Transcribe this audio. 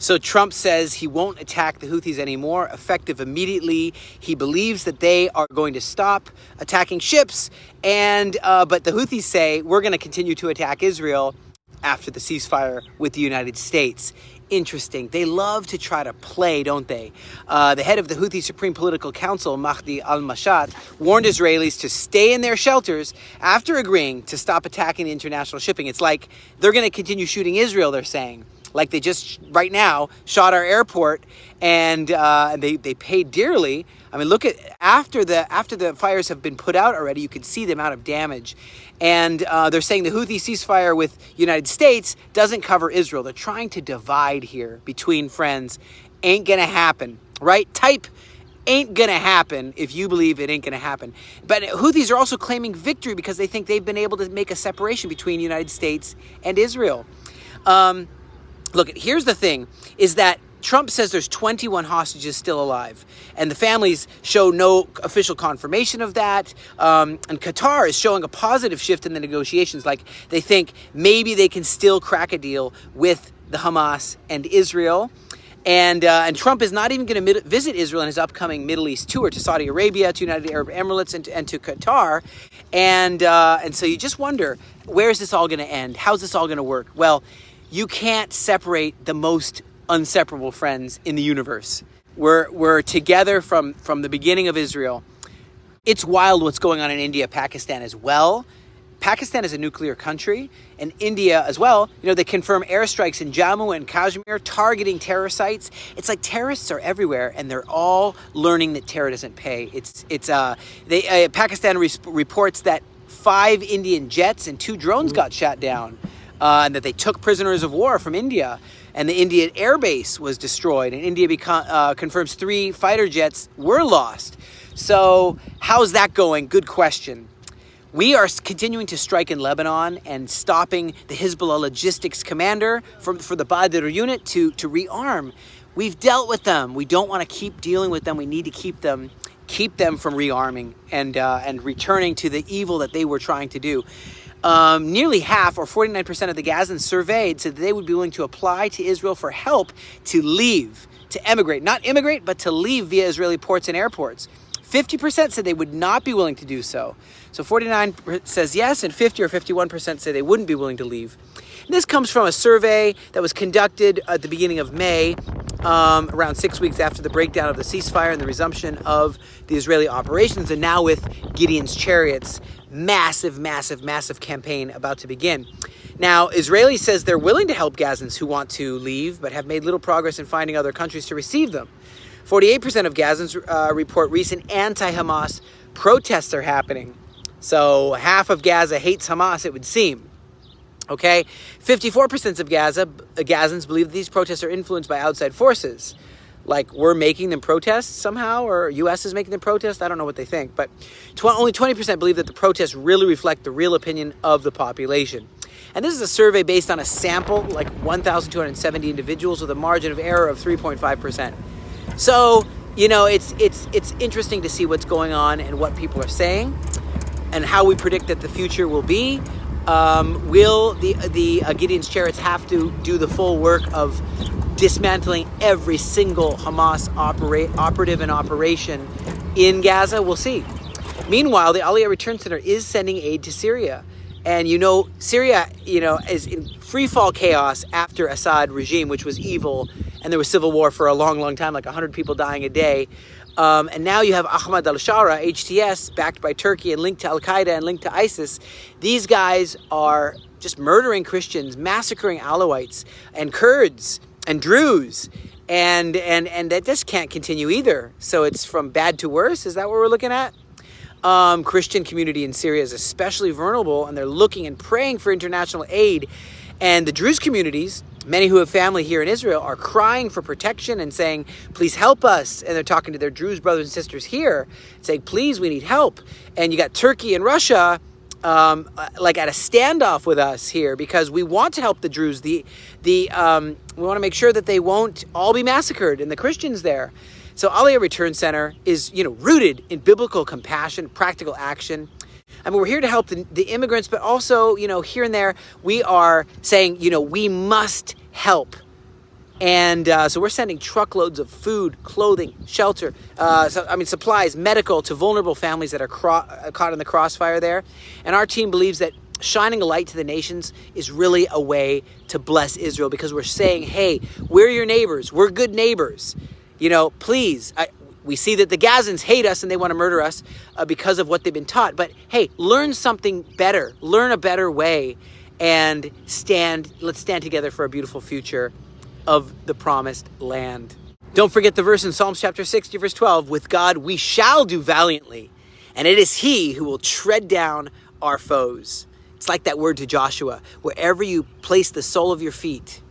So Trump says he won't attack the Houthis anymore, effective immediately. He believes that they are going to stop attacking ships, but the Houthis say we're going to continue to attack Israel after the ceasefire with the United States. Interesting. They love to try to play, don't they? The head of the Houthi Supreme Political Council, Mahdi al-Mashat, warned Israelis to stay in their shelters after agreeing to stop attacking the international shipping. It's like they're going to continue shooting Israel, they're saying. Like they just, right now, shot our airport, and they paid dearly. I mean, look at, after the fires have been put out already, you can see the amount of damage. And they're saying the Houthi ceasefire with United States doesn't cover Israel. They're trying to divide here between friends. Ain't gonna happen, right? Type ain't gonna happen if you believe it ain't gonna happen. But Houthis are also claiming victory because they think they've been able to make a separation between the United States and Israel. Look, here's the thing, is that Trump says there's 21 hostages still alive, and the families show no official confirmation of that. And Qatar is showing a positive shift in the negotiations. Like they think maybe they can still crack a deal with the Hamas and Israel. And Trump is not even going to visit Israel in his upcoming Middle East tour to Saudi Arabia, to United Arab Emirates, and to Qatar. And so you just wonder, where is this all going to end? How's this all going to work? Well, you can't separate the most inseparable friends in the universe. We're together from the beginning of Israel. It's wild what's going on in India, Pakistan as well. Pakistan is a nuclear country, and India as well. You know, they confirm airstrikes in Jammu and Kashmir targeting terror sites. It's like terrorists are everywhere, and they're all learning that terror doesn't pay. Pakistan reports that 5 Indian jets and 2 drones got shot down. And that they took prisoners of war from India, and the Indian air base was destroyed, and India confirms 3 fighter jets were lost. So how's that going? Good question. We are continuing to strike in Lebanon and stopping the Hezbollah logistics commander for the Badr unit to rearm. We've dealt with them. We don't want to keep dealing with them. We need to keep them from rearming and returning to the evil that they were trying to do. Nearly half, or 49% of the Gazans surveyed, said that they would be willing to apply to Israel for help to leave, to emigrate. Not immigrate, but to leave via Israeli ports and airports. 50% said they would not be willing to do so. So 49% says yes, and 50 or 51% say they wouldn't be willing to leave. And this comes from a survey that was conducted at the beginning of May, around 6 weeks after the breakdown of the ceasefire and the resumption of the Israeli operations, and now with Gideon's chariots. Massive campaign about to begin. Now, Israeli says they're willing to help Gazans who want to leave, but have made little progress in finding other countries to receive them. 48% of Gazans report recent anti-Hamas protests are happening. So half of Gaza hates Hamas, it would seem. Okay, 54% of Gazans believe that these protests are influenced by outside forces. Like we're making them protest somehow, or U.S. is making them protest. I don't know what they think, but only 20% believe that the protests really reflect the real opinion of the population. And this is a survey based on a sample, like 1,270 individuals, with a margin of error of 3.5%. So, you know, it's interesting to see what's going on and what people are saying and how we predict that the future will be. Will the Gideon's chariots have to do the full work of dismantling every single Hamas operative and operation in Gaza? We'll see. Meanwhile, the Aliyah Return Center is sending aid to Syria. And, you know, Syria, is in free fall chaos after Assad regime, which was evil. And there was civil war for a long time, like 100 people dying a day. And now you have Ahmad al-Shara, HTS, backed by Turkey and linked to Al-Qaeda and linked to ISIS. These guys are just murdering Christians, massacring Alawites and Kurds and Druze. And that just can't continue either. So it's from bad to worse. Is that what we're looking at? Christian community in Syria is especially vulnerable, and they're looking and praying for international aid. And the Druze communities, many who have family here in Israel, are crying for protection and saying, please help us. And they're talking to their Druze brothers and sisters here, saying, please, we need help. And you got Turkey and Russia like at a standoff with us here, because we want to help the Druze. We want to make sure that they won't all be massacred, and the Christians there. So Aliyah Return Center is, rooted in biblical compassion, practical action. I mean, we're here to help the immigrants, but also, here and there, we are saying, we must help And so we're sending truckloads of food, clothing, shelter, supplies, medical to vulnerable families that are caught in the crossfire there. And our team believes that shining a light to the nations is really a way to bless Israel, because we're saying, hey, we're your neighbors. We're good neighbors. Please. We see that the Gazans hate us and they want to murder us because of what they've been taught. But hey, learn something better. Learn a better way, and let's stand together for a beautiful future of the promised land. Don't forget the verse in Psalms chapter 60, verse 12. With God we shall do valiantly, and it is he who will tread down our foes. It's like that word to Joshua. Wherever you place the sole of your feet,